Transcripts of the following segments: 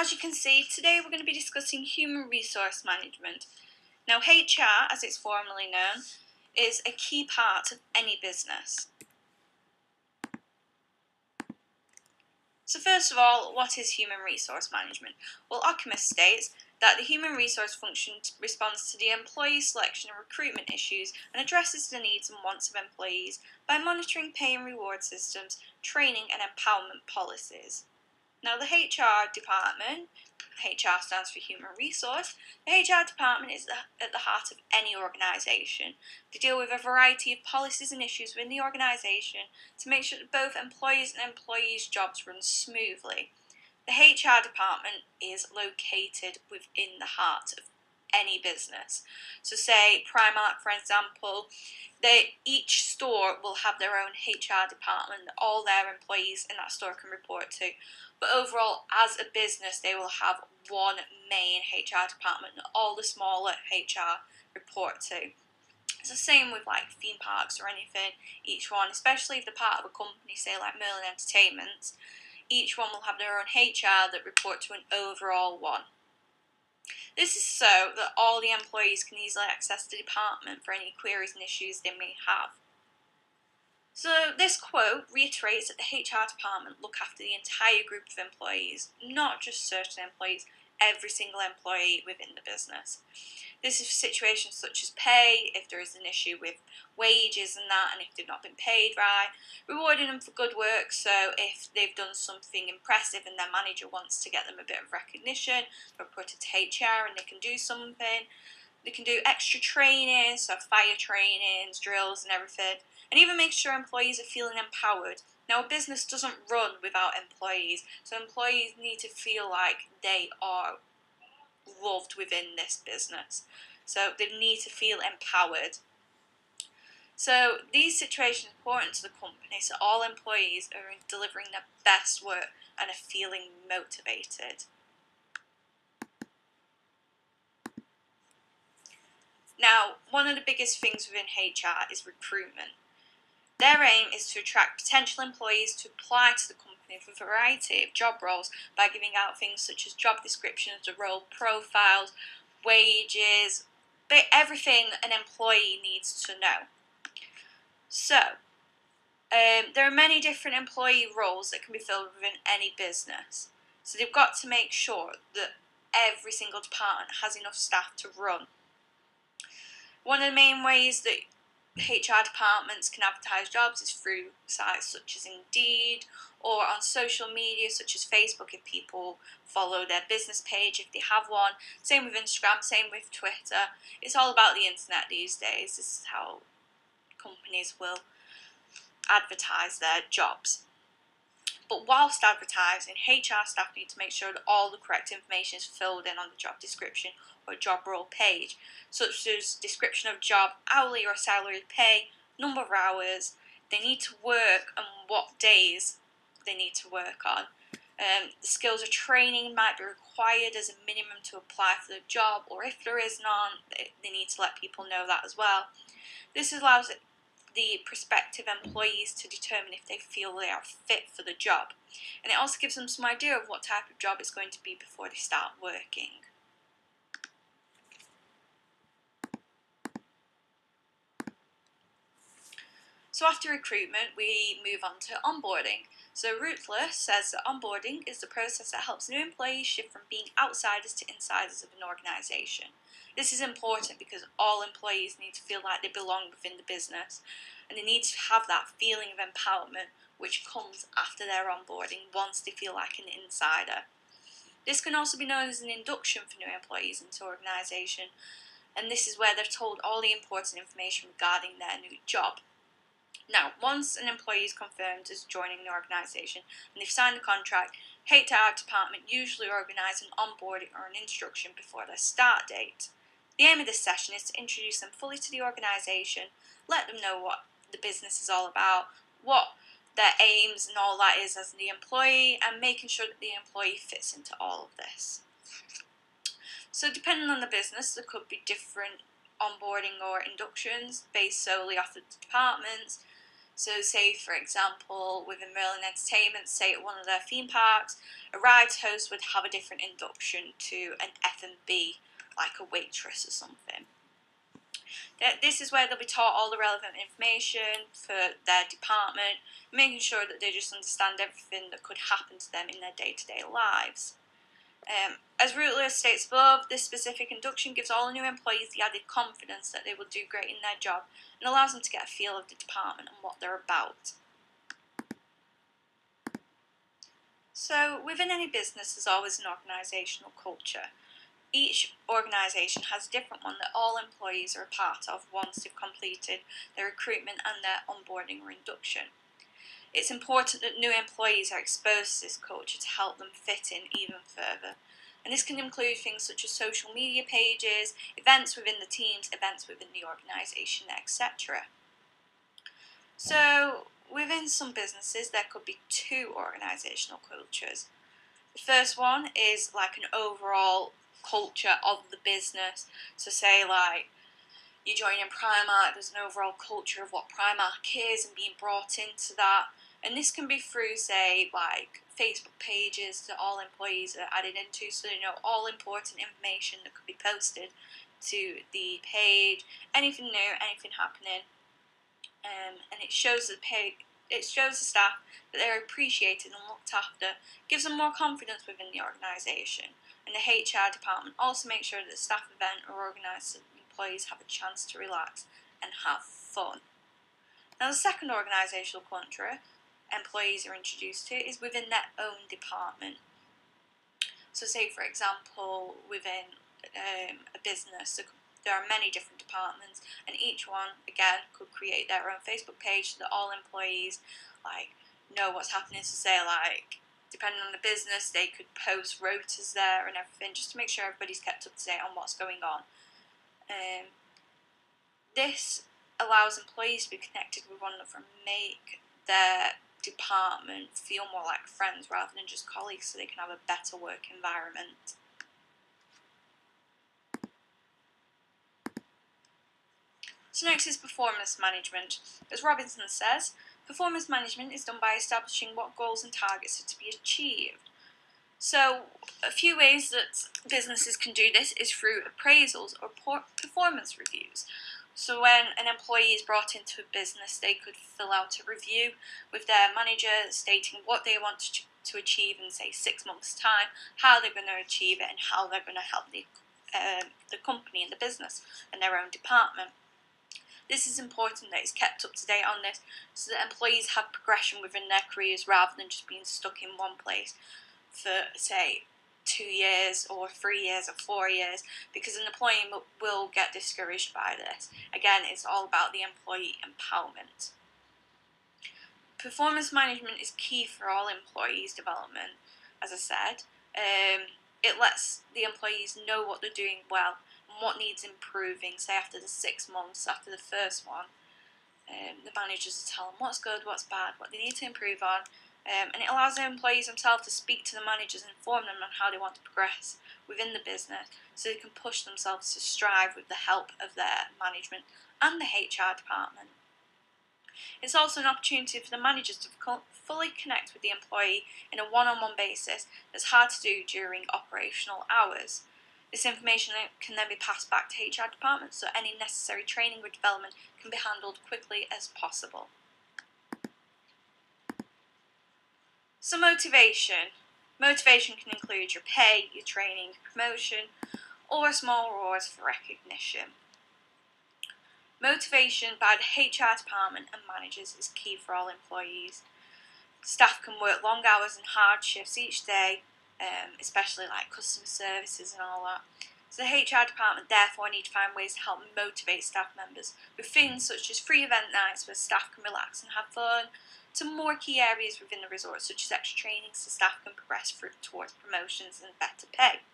as you can see, today we're going to be discussing human resource management. Now, HR, as it's formally known, is a key part of any business. So first of all, what is human resource management? Well, Okemos states that the human resource function responds to the employee selection and recruitment issues and addresses the needs and wants of employees by monitoring pay and reward systems, training and empowerment policies. Now, the HR department, HR stands for Human Resource, the HR department is at the heart of any organisation. They deal with a variety of policies and issues within the organisation to make sure that both employees and employees' jobs run smoothly. The HR department is located within the heart of any business. So say Primark, for example, each store will have their own HR department that all their employees in that store can report to. But overall, as a business, they will have one main HR department that all the smaller HR report to. It's the same with like theme parks or anything. Each one, especially if they're part of a company, say like Merlin Entertainment, each one will have their own HR that report to an overall one. This is so that all the employees can easily access the department for any queries and issues they may have. So this quote reiterates that the HR department look after the entire group of employees, not just certain employees, every single employee within the business. This is for situations such as pay, if there is an issue with wages and that, and if they've not been paid right, rewarding them for good work, so if they've done something impressive and their manager wants to get them a bit of recognition, they'll put it to HR and they can do something. They can do extra training, so fire trainings, drills and everything, and even make sure employees are feeling empowered. Now, a business doesn't run without employees, so employees need to feel like they are loved within this business. So they need to feel empowered. So these situations are important to the company, so all employees are delivering their best work and are feeling motivated. Now, one of the biggest things within HR is recruitment. Their aim is to attract potential employees to apply to the company for a variety of job roles by giving out things such as job descriptions, the role profiles, wages, everything an employee needs to know. So, there are many different employee roles that can be filled within any business. So they've got to make sure that every single department has enough staff to run. One of the main ways that HR departments can advertise jobs is through sites such as Indeed or on social media such as Facebook if people follow their business page if they have one. Same with Instagram, same with Twitter. It's all about the internet these days. This is how companies will advertise their jobs. But whilst advertising, HR staff need to make sure that all the correct information is filled in on the job description or job role page, such as description of job, hourly or salary pay, number of hours, they need to work and what days they need to work on. The skills or training might be required as a minimum to apply for the job, or if there is none, they need to let people know that as well. This allows the prospective employees to determine if they feel they are fit for the job, and it also gives them some idea of what type of job it's going to be before they start working. So after recruitment, we move on to onboarding. So Ruthless says that onboarding is the process that helps new employees shift from being outsiders to insiders of an organisation. This is important because all employees need to feel like they belong within the business, and they need to have that feeling of empowerment which comes after their onboarding once they feel like an insider. This can also be known as an induction for new employees into an organisation, and this is where they're told all the important information regarding their new job. Now, once an employee is confirmed as joining the organisation and they've signed the contract, HR department usually organise an onboarding or an instruction before their start date. The aim of this session is to introduce them fully to the organisation, let them know what the business is all about, what their aims and all that is as the employee, and making sure that the employee fits into all of this. So depending on the business, there could be different onboarding or inductions based solely off the departments. So say, for example, within Merlin Entertainment, say at one of their theme parks, a rides host would have a different induction to an F&B, like a waitress or something. This is where they'll be taught all the relevant information for their department, making sure that they just understand everything that could happen to them in their day-to-day lives. As Rootler states above, this specific induction gives all new employees the added confidence that they will do great in their job and allows them to get a feel of the department and what they're about. So, within any business, there's always an organisational culture. Each organisation has a different one that all employees are a part of once they've completed their recruitment and their onboarding or induction. It's important that new employees are exposed to this culture to help them fit in even further. And this can include things such as social media pages, events within the teams, events within the organisation, etc. So, within some businesses, there could be two organisational cultures. The first one is like an overall culture of the business. So say like you join in Primark, there's an overall culture of what Primark is and being brought into that. And this can be through, say, like Facebook pages that all employees are added into, so they know all important information that could be posted to the page, anything new, anything happening, and it shows the staff that they're appreciated and looked after, gives them more confidence within the organisation. And the HR department also makes sure that the staff event are organised so that employees have a chance to relax and have fun. Now, the second organisational culture employees are introduced to is within their own department. So say, for example, within a business, there are many different departments, and each one, again, could create their own Facebook page so that all employees know what's happening. So say, depending on the business, they could post rotas there and everything, just to make sure everybody's kept up to date on what's going on. This allows employees to be connected with one another and make their department feel more like friends rather than just colleagues, so they can have a better work environment. So next is performance management. As Robinson says, performance management is done by establishing what goals and targets are to be achieved. So a few ways that businesses can do this is through appraisals or performance reviews. So when an employee is brought into a business, they could fill out a review with their manager stating what they want to achieve in, say, 6 months' time, how they're going to achieve it, and how they're going to help the company and the business and their own department. This is important that it's kept up to date on this so that employees have progression within their careers rather than just being stuck in one place for, say, 2 years or 3 years or 4 years, because an employee will get discouraged by this. Again, it's all about the employee empowerment. Performance management is key for all employees' development, as I said. It lets the employees know what they're doing well and what needs improving, say after the 6 months, after the first one. The managers will tell them what's good, what's bad, what they need to improve on, and it allows the employees themselves to speak to the managers and inform them on how they want to progress within the business so they can push themselves to strive with the help of their management and the HR department. It's also an opportunity for the managers to fully connect with the employee in a one-on-one basis that's hard to do during operational hours. This information can then be passed back to HR departments so any necessary training or development can be handled quickly as possible. So motivation. Motivation can include your pay, your training, promotion, or small rewards for recognition. Motivation by the HR department and managers is key for all employees. Staff can work long hours and hard shifts each day, especially like customer services and all that. So the HR department therefore need to find ways to help motivate staff members with things such as free event nights where staff can relax and have fun, to more key areas within the resort such as extra training so staff can progress towards promotions and better pay.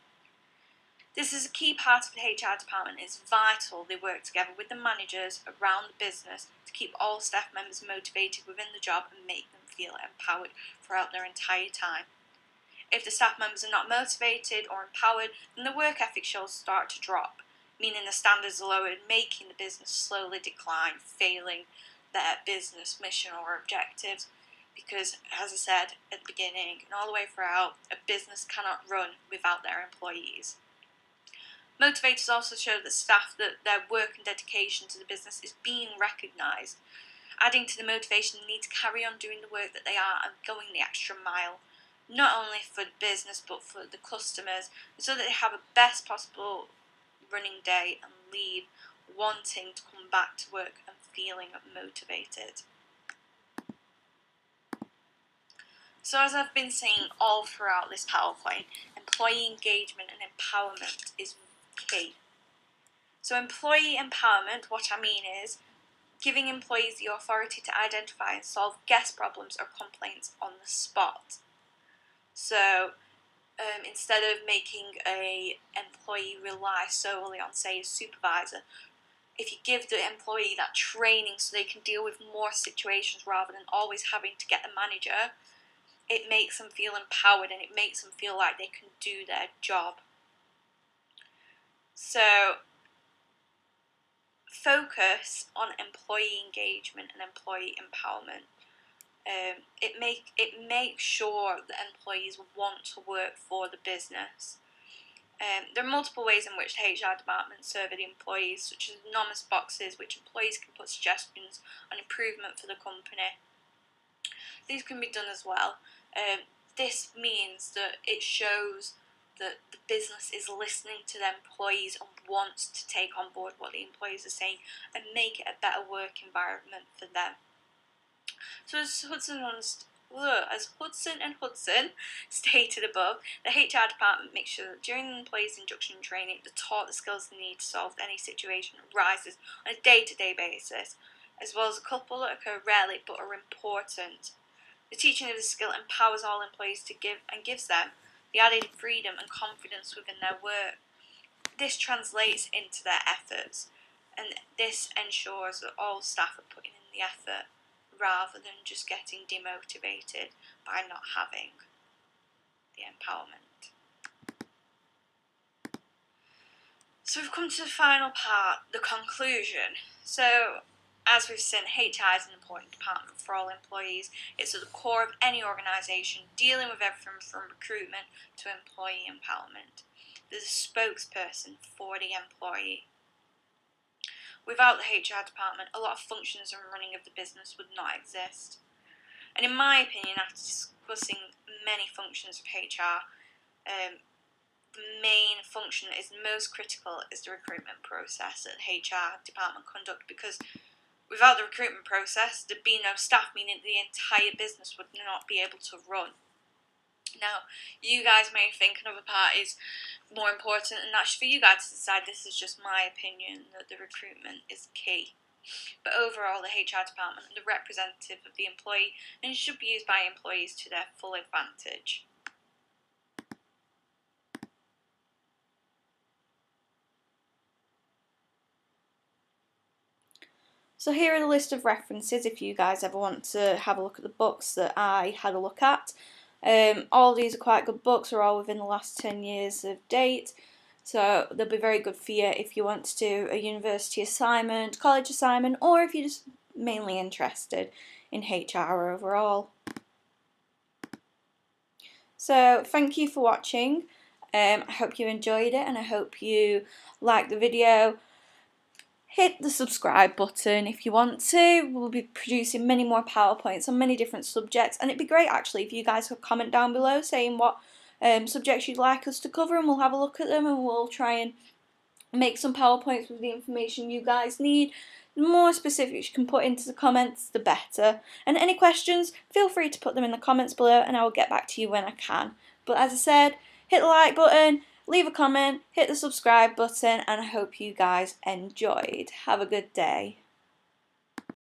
This is a key part of the HR department. It's vital they work together with the managers around the business to keep all staff members motivated within the job and make them feel empowered throughout their entire time. If the staff members are not motivated or empowered, then the work ethic will start to drop, meaning the standards are lowered, making the business slowly decline, failing their business mission or objectives, because, as I said at the beginning and all the way throughout, a business cannot run without their employees. Motivators also show that staff that their work and dedication to the business is being recognised, adding to the motivation they need to carry on doing the work that they are and going the extra mile, not only for the business but for the customers, so that they have a best possible running day and leave wanting to come back to work and feeling motivated. So as I've been saying all throughout this PowerPoint, employee engagement and empowerment is key. So employee empowerment, what I mean is giving employees the authority to identify and solve guest problems or complaints on the spot. So instead of making an employee rely solely on, say, a supervisor, if you give the employee that training so they can deal with more situations rather than always having to get a manager, it makes them feel empowered and it makes them feel like they can do their job. So focus on employee engagement and employee empowerment. It makes sure that employees want to work for the business. There are multiple ways in which the HR department survey the employees, such as anonymous boxes which employees can put suggestions on improvement for the company. These can be done as well. This means that it shows that the business is listening to their employees and wants to take on board what the employees are saying and make it a better work environment for them. So as Hudson and Hudson stated above, the HR department makes sure that during the employees' induction and training, they're taught the skills they need to solve any situation that arises on a day-to-day basis, as well as a couple that occur rarely but are important. The teaching of the skill empowers all employees to give and gives them the added freedom and confidence within their work. This translates into their efforts, and this ensures that all staff are putting in the effort rather than just getting demotivated by not having the empowerment. So we've come to the final part, the conclusion. So as we've seen, HR is an important department for all employees. It's at the core of any organisation, dealing with everything from recruitment to employee empowerment. There's a spokesperson for the employee. Without the HR department, a lot of functions and running of the business would not exist. And in my opinion, after discussing many functions of HR, the main function that is most critical is the recruitment process that the HR department conduct, because without the recruitment process, there'd be no staff, meaning the entire business would not be able to run. Now, you guys may think another part is more important, and that's for you guys to decide. This is just my opinion, that the recruitment is key. But overall, the HR department is the representative of the employee and should be used by employees to their full advantage. So here are the list of references if you guys ever want to have a look at the books that I had a look at. All these are quite good books, are all within the last 10 years of date, so they'll be very good for you if you want to do a university assignment, college assignment, or if you're just mainly interested in HR overall. So thank you for watching. I hope you enjoyed it and I hope you liked the video. Hit the subscribe button if you want to. We'll be producing many more PowerPoints on many different subjects, and it'd be great actually if you guys could comment down below saying what subjects you'd like us to cover, and we'll have a look at them and we'll try and make some PowerPoints with the information you guys need. The more specifics you can put into the comments, the better. And any questions, feel free to put them in the comments below and I will get back to you when I can. But as I said, hit the like button, leave a comment, hit the subscribe button, and I hope you guys enjoyed. Have a good day.